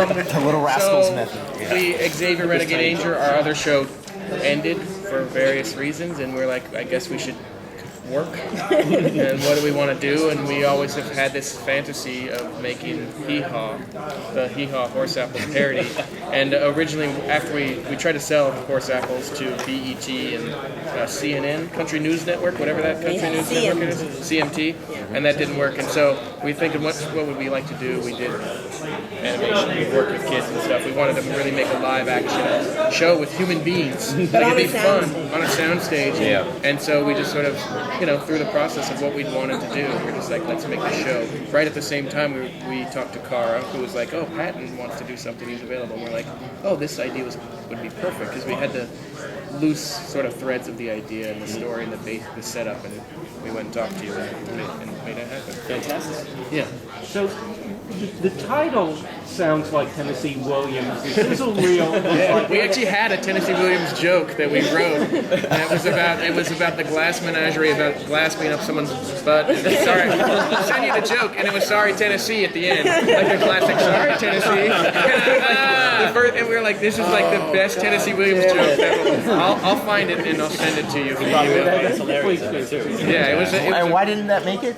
The Little Rascals method. Xavier Renegade Angel, our other show, ended for various reasons, and we're like, I guess we should work. And what do we want to do? And we always have had this fantasy of making Hee-Haw, the Hee-Haw Horse Apples parody. And originally, after we tried to sell Horse Apples to BET and CNN, Country News Network, whatever that Country News Network is, CMT, and that didn't work. And so we thinking, what would we like to do? We did animation, we worked with kids and stuff. We wanted to really make a live action show with human beings. That could be fun on a soundstage. Yeah. And so we just sort of, through the process of what we'd wanted to do, we're just like, let's make the show. Right at the same time, we talked to Cara, who was like, oh, Patton wants to do something, he's available. And we're like, oh, this idea would be perfect, because we had the loose sort of threads of the idea and the story and the setup, and we went and talked to you and made it happen. Fantastic. Yeah. So the title sounds like Tennessee Williams. The sizzle reel. We actually had a Tennessee Williams joke that we wrote. And it was about the glass menagerie, about glass being up someone's butt. Sorry, I'll send you the joke, and it was "Sorry Tennessee" at the end, like the classic "Sorry Tennessee." And we were like, "This is like the best Tennessee Williams joke ever." I'll find it and I'll send it to you. That's hilarious. Yeah, it was. And why didn't that make it?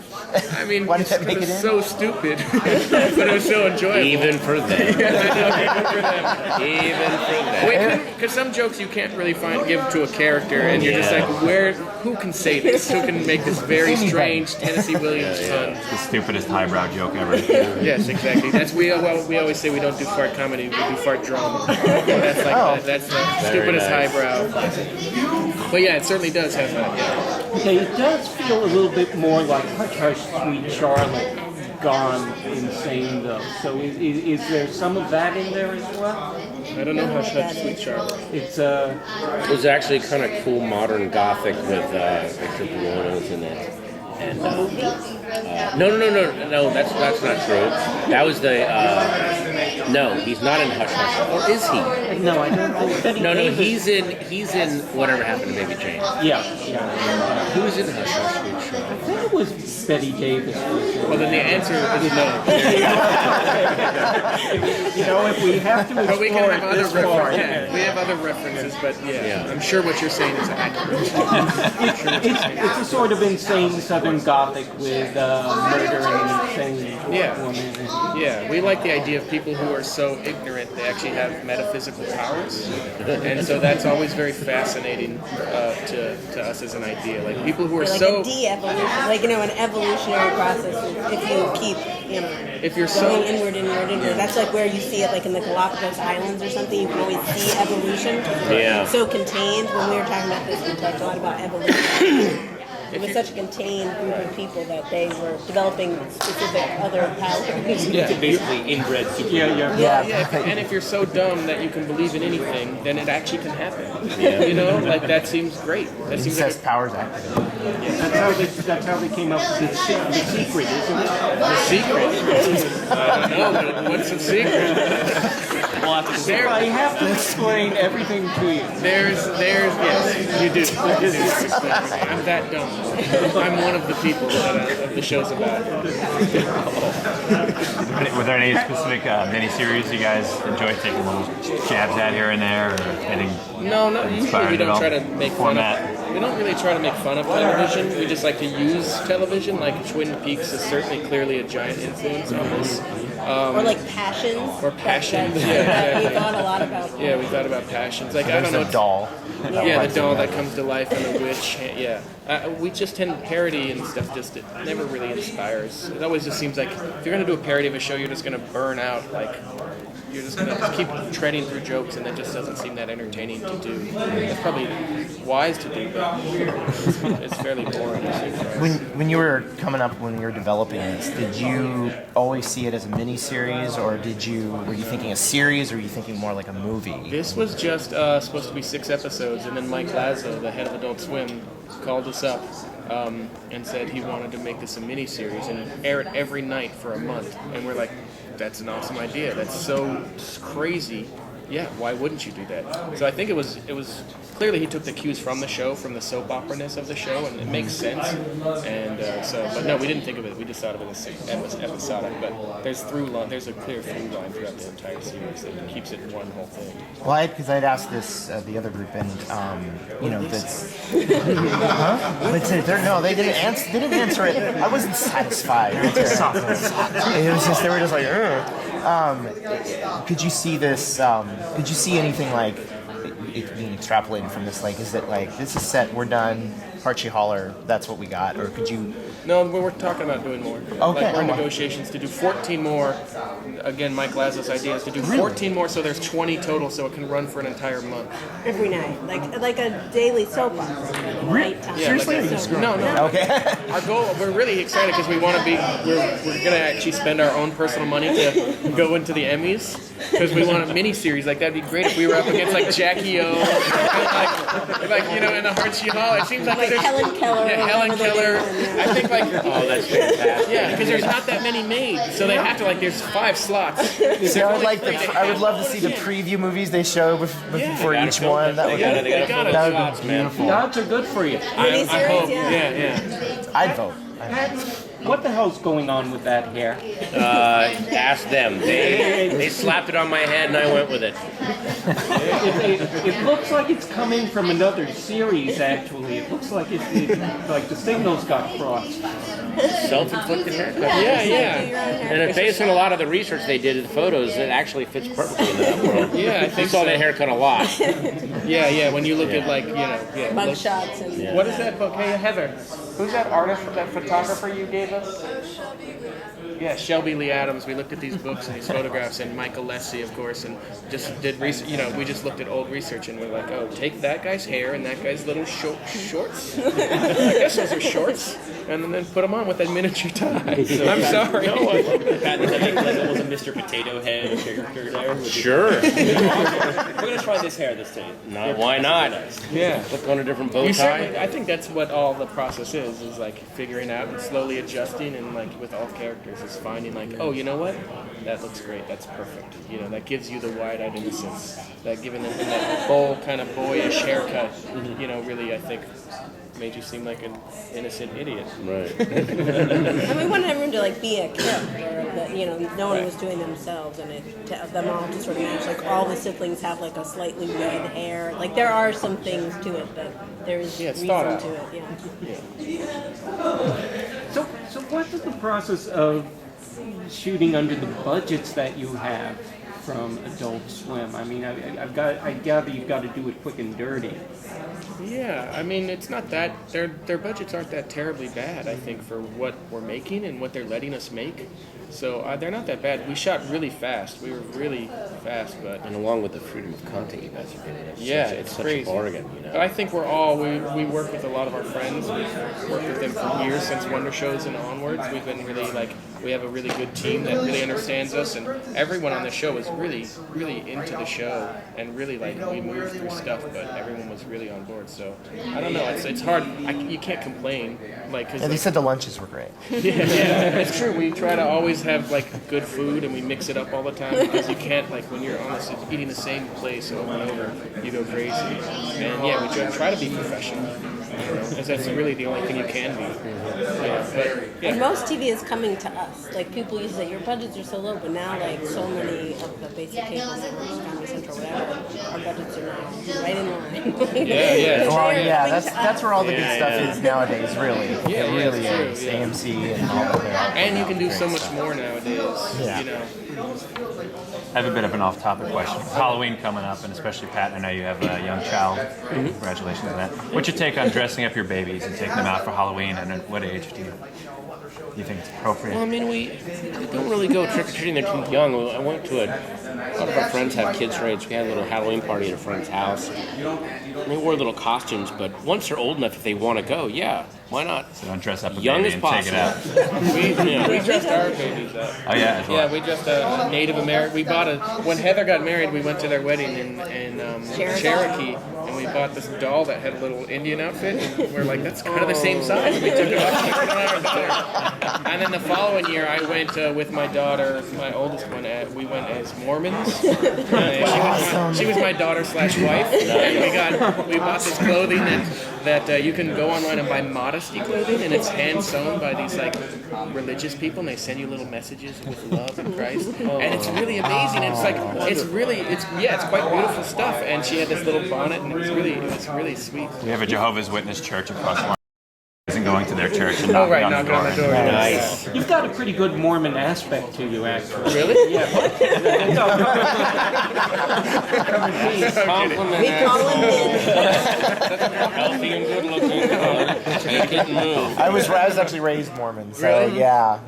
I mean, why did that make it was it in? so stupid, but it was so enjoyable. Even for them. Even for them. Because some jokes you can't really give to a character, and you're just like, who can say this? Who can make this very strange Tennessee Williams pun? The stupidest highbrow joke ever. Yes, exactly. We always say we don't do fart comedy, we do fart drama. That's that's the stupidest highbrow. But yeah, it certainly does have that. Yeah. Okay, it does feel a little bit more like Hush Hush Sweet Charlotte gone insane though. So is there some of that in there as well? I don't know Hush Hush Sweet Charlotte. It's It was actually kind of cool modern gothic with Victor Buono's in it. And no, that's not true. That was the no, he's not in Hush Hush. Or is he? no, I don't know. No, he's in Whatever Happened to Baby Jane. Yeah. Who's in Hush Hush Sweet I Charlotte? think it was Betty Davis. Well, then the answer is no. If we have to But we can explore have it other this far, references. We have other references, but yeah, I'm sure what you're saying is accurate. it's a sort of insane Southern Gothic with murder and insane woman. Yeah, we like the idea of people who are so ignorant they actually have metaphysical powers, and so that's always very fascinating to us as an idea. Like people who are like so a de-evolution, like an evolutionary process. If you keep, if you're going so inward. That's like where you see it, like in the Galapagos Islands or something. You can always see evolution. Yeah. So contained. When we were talking about this, we talked a lot about evolution. It was such a contained group of people that they were developing specific other powers. Yeah, basically inbred super. and if you're so dumb that you can believe in anything, then it actually can happen. Yeah. Like that seems great. That seems like powers activated. That's how they came up with the secret, isn't it? the secret. I don't know, but what's the secret? I have to explain everything to you. There's yes, you do. I'm that dumb. I'm one of the people that the show's about. Were there any specific miniseries you guys enjoy taking little jabs at here and there, or anything? No, usually inspired we don't at try all? to make Format? fun of. We don't really try to make fun of television. We just like to use television. Like Twin Peaks is certainly clearly a giant influence on this. Or like Passions. Or Passions. We thought a lot about that. Yeah, we thought about Passions. Like I don't know. There's a doll. Yeah, the doll that comes to life and the witch. Yeah, we just tend to parody and stuff. Just it never really inspires. It always just seems like if you're gonna do a parody of a show, you're just gonna burn out. Like you're just gonna keep treading through jokes, and that just doesn't seem that entertaining to do. It's probably wise to do, but it's fairly boring. When you were coming up, when you were developing this, did you always see it as a mini-series, or were you thinking a series, or were you thinking more like a movie? This was just supposed to be 6 episodes, and then Mike Lazo, the head of Adult Swim, called us up and said he wanted to make this a mini-series and air it every night for a month. And we're like, that's an awesome idea. That's so crazy. Yeah, why wouldn't you do that? So I think it was clearly he took the cues from the show, from the soap opera-ness of the show, and it makes sense. And So, but no, we didn't think of it. We just thought of it as episodic. But there's a clear through line throughout the entire series that keeps it one whole thing. Well, because I'd asked this the other group, and that's. Huh? But no, they didn't answer. They didn't answer it. I wasn't satisfied. It was just they were just like. Could you see this? Could you see anything like it being extrapolated from this? Like, is it like this is set? We're done. Archie Holler. That's what we got. Or could you? No, we're talking about doing more. Okay. Like we're in negotiations to do 14 more. Again, Mike Lazo's idea is to do 14 more, so there's 20 total, so it can run for an entire month. Every night, like a daily soap opera. Nighttime. Yeah, Seriously? No. Okay. Our goal, we're really excited because we want to be, we're going to actually spend our own personal money to go into the Emmys because we want a mini-series. Like, that'd be great if we were up against, like, Jackie O, and like in the Archie Hall. It seems like there's... Helen Keller. Yeah, Helen Keller. I think, like... Oh, that's fantastic. Yeah, because there's not that many made, so they have to, like, there's 5 slots. See, I would love to see the preview movies they show before each one. That would be beautiful. Odds are good for you. I hope. Yeah. I'd vote. What the hell's going on with that hair? Ask them. They slapped it on my head and I went with it. It looks like it's coming from another series. Actually, it looks like like the signals got crossed. Self-inflicted haircut. Yeah. And based on a lot of the research they did in the photos, it actually fits perfectly in that world. Yeah, I think saw so. that haircut a lot. Yeah. When you look at, like, Mug shots and What is that book? Hey, Heather, who's that artist, that photographer you gave us? Yeah, Shelby Lee Adams. We looked at these books and these photographs, and Michael Lessie, of course, and just did research. We just looked at old research, and we're like, oh, take that guy's hair and that guy's little shorts. I guess those are shorts, and then put them on with that miniature tie. I'm sorry. Patton, I think that was a Mr. Potato Head character there. Sure. We're gonna try this hair this time. No, why not? Yeah. Look on a different bow You tie. certainly, I think that's what all the process is like figuring out and slowly adjusting, and like with all characters is finding like, oh, you know what? That looks great. That's perfect. That gives you the wide-eyed innocence. That giving them that bold kind of boyish haircut, really I think made you seem like an innocent idiot. Right. And we wanted everyone to like be a character that no one was doing themselves, and them all to sort of match. Like all the siblings have like a slightly red hair. Like there are some things to it that there is reason to it. Yeah. So what is the process of shooting under the budgets that you have from Adult Swim? I mean, I gather you've got to do it quick and dirty. Yeah, I mean, it's not that their budgets aren't that terribly bad, I think, for what we're making and what they're letting us make. So they're not that bad. We shot really fast. We were really fast, but And along with the freedom of content you guys are getting, it's such crazy. a bargain. But I think we work with a lot of our friends. We've worked with them for years, since Wonder Shows and onwards. We've been really we have a really good team that really understands us, and everyone on the show is really, really into the show, and really we moved through stuff, but everyone was really on board. So I don't know. It's hard. You can't complain, because And they said the lunches were great. yeah, it's true. We try to always have good food, and we mix it up all the time, because you can't when you're eating the same place over and over, you go crazy. And yeah, we try to be professional, as that's really the only thing you can be. And most TV is coming to us. Like people used to say your budgets are so low, but now so many of the basic cable networks, Comedy Central, whatever, our budgets are now right in line. Yeah. Well, yeah, that's where all the good stuff is nowadays. Really, it really is. True, AMC and all of that. And you can do so much more nowadays. Yeah. I have a bit of an off-topic question. Halloween coming up, and especially Pat, I know you have a young child. Congratulations on that. What's your take on dressing up your babies and taking them out for Halloween, and at what age do you think it's appropriate? Well, I mean, we don't really go trick-or-treating. They're too young. I went to a lot of our friends have kids' our age. We had a little Halloween party at a friend's house. And they wore little costumes, but once they're old enough, if they want to go, why not? So don't dress up a Young baby as and take it out. We dressed our babies up. Oh yeah, as well. Yeah, we dressed a Native American. We bought when Heather got married, we went to their wedding in Cherokee, and we bought this doll that had a little Indian outfit. And we're like, that's kind of the same size. We took it off and put it on our daughter. and then the following year, I went with my daughter, my oldest one. We went as Mormons. She was my daughter/wife. And we bought this clothing that you can go online and buy modesty clothing, and it's hand sewn by these like religious people, and they send you little messages with love and Christ, and it's really amazing. And it's quite beautiful stuff. And she had this little bonnet, and it was really sweet. We have a Jehovah's Witness church across the isn't going to their church and knocking on the door. Nice. You've got a pretty good Mormon aspect to you, actually. Really? Yeah. Compliment. We call him in. Healthy and good looking. Take it and move. I was actually raised Mormon, so Really? yeah.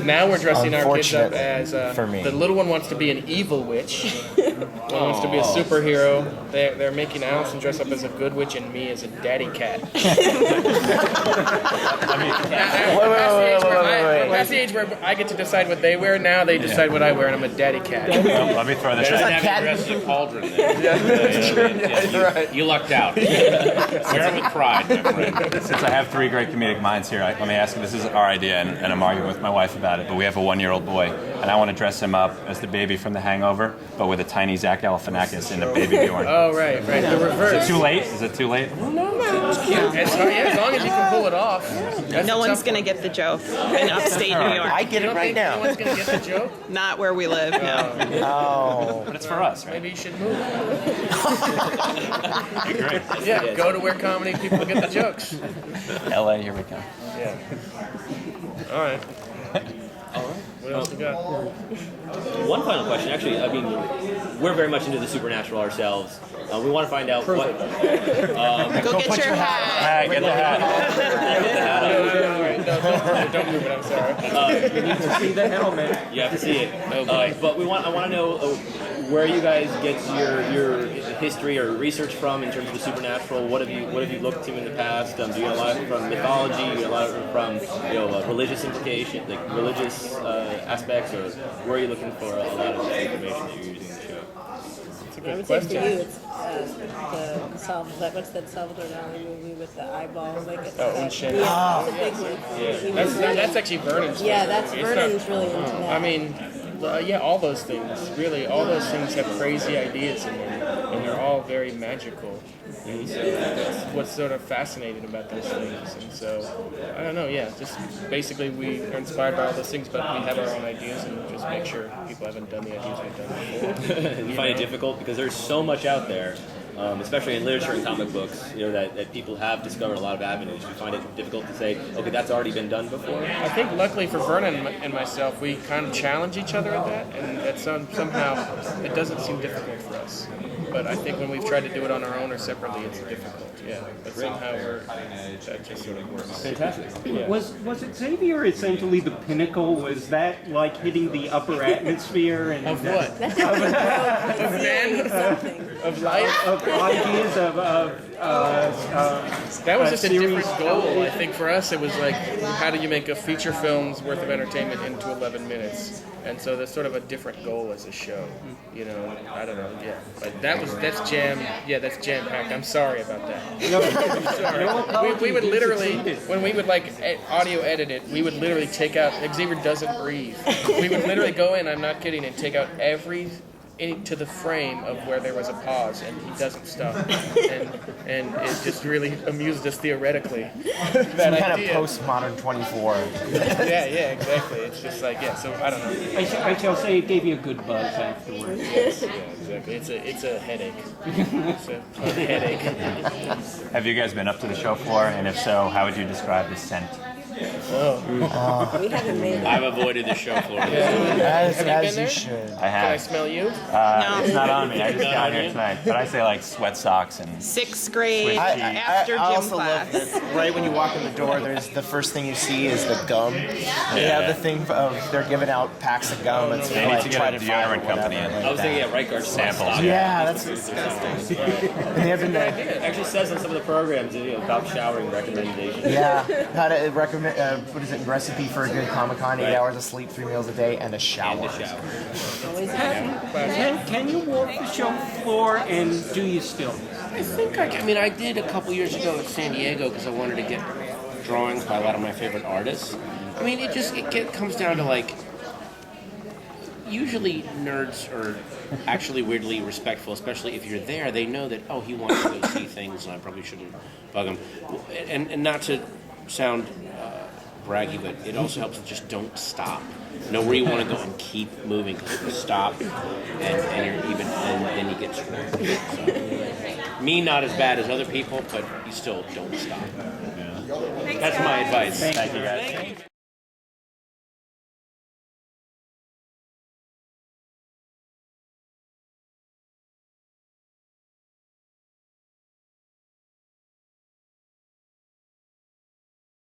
Now we're dressing our kids up Unfortunately as for me. the little one wants to be an evil witch. One wants to be a superhero. They're making Alyson dress up as a good witch and me as a daddy cat. That's the age where I get to decide what they wear. Now they decide what I wear, and I'm a daddy cat. Let me throw this There's out. an having dressed as a cauldron there. You lucked out. Wear it with pride, my friend. Since I have three great comedic minds here, let me ask you, this is our idea, and I'm arguing with my wife about it, but we have a 1-year-old boy, and I want to dress him up as the baby from The Hangover, but with a tiny Zach Galifianakis in a baby Bjorn. Oh, right. The reverse. Is it too late? Is it too late? As long as you can pull it off. No one's going to get the joke in upstate New York. I get it right No now. one's going to get the joke. Not where we live, no. Oh. But it's for us, right? Maybe you should move. Great. Yeah, go to where comedy people get the jokes. LA, here we come. Yeah. All right. What else we got? One final question. Actually, I mean, we're very much into the supernatural ourselves. We want to find out what. Go get your hat. Get the hat. No, don't move it. I'm sorry. You need to see the helmet. You have to see it. Oh, boy. But I want to know where you guys get your history or research from in terms of the supernatural. What have you looked to in the past? Do you get a lot from mythology? Do you get a lot from religious implications, like religious aspects, or where are you looking for a lot of the information that you're using in the show? I would say for you, it's what's that Salvador Dali movie with the eyeballs? Like it's Unchained. Yeah, it's a big one. Yeah, that's actually Vernon's. Yeah, that's Vernon's really into that. I mean, all those things. Really, all those things have crazy ideas in them, and they're all very magical. And so that's what's sort of fascinating about those things. And so, I don't know, just basically we are inspired by all those things, but we have our own ideas and just make sure people haven't done the ideas we've done before. You find it difficult because there's so much out there, especially in literature and comic books, that people have discovered a lot of avenues. You find it difficult to say, okay, that's already been done before? I think luckily for Vernon and myself, we kind of challenge each other at that, and that somehow it doesn't seem difficult for us. But I think when we've tried to do it on our own or separately, it's difficult. Yeah, but somehow that just sort of works. Fantastic. Yeah. Was it Xavier essentially the pinnacle? Was that like hitting the upper atmosphere and Of what? That's a something. Of life? of ideas of That was just a series different goal. I think for us, it was like, how do you make a feature film's worth of entertainment into 11 minutes? And so there's sort of a different goal as a show. I don't know. Yeah, but that's jam packed. I'm sorry about that. Sorry. We would literally, when we would audio edit it, we would literally take out. Xavier doesn't breathe. We would literally go in. I'm not kidding, and take out every to the frame of where there was a pause, and he doesn't stop. And it just really amused us theoretically. Some kind of postmodern 24. Yeah, exactly. It's just so I don't know. I shall say it gave you a good buzz afterwards. Yeah, exactly. It's a headache. It's a headache. Have you guys been up to the show floor? And if so, how would you describe the scent? We haven't made it. I've avoided the show floor. As been there? you should. I Can I have. smell you? It's not on me. I just got here tonight. But I say sweat socks and 6th grade I after gym also class. love that right when you walk in the door, there's the first thing you see is the gum. They have the thing of they're giving out packs of gum. It's they need to get a deodorant company in. I was thinking, Reichardt's Samples. Yeah, that's disgusting. And they have been It actually says on some of the programs about showering recommendations. how to recommend what is it? Recipe for a good Comic-Con: 8 hours of sleep, 3 meals a day, and a shower. Can you walk the show floor, and do you still? I think I did a couple years ago in San Diego because I wanted to get drawings by a lot of my favorite artists. I mean, it comes down to like, usually nerds are actually weirdly respectful, especially if you're there. They know that, oh, he wants to go see things, and I probably shouldn't bug him. And not to sound braggy, but it also helps to just don't stop. Know where you want to go and keep moving. Because if you stop, and then you get screwed. So, me, not as bad as other people, but you still don't stop. That's my advice. Thank you guys.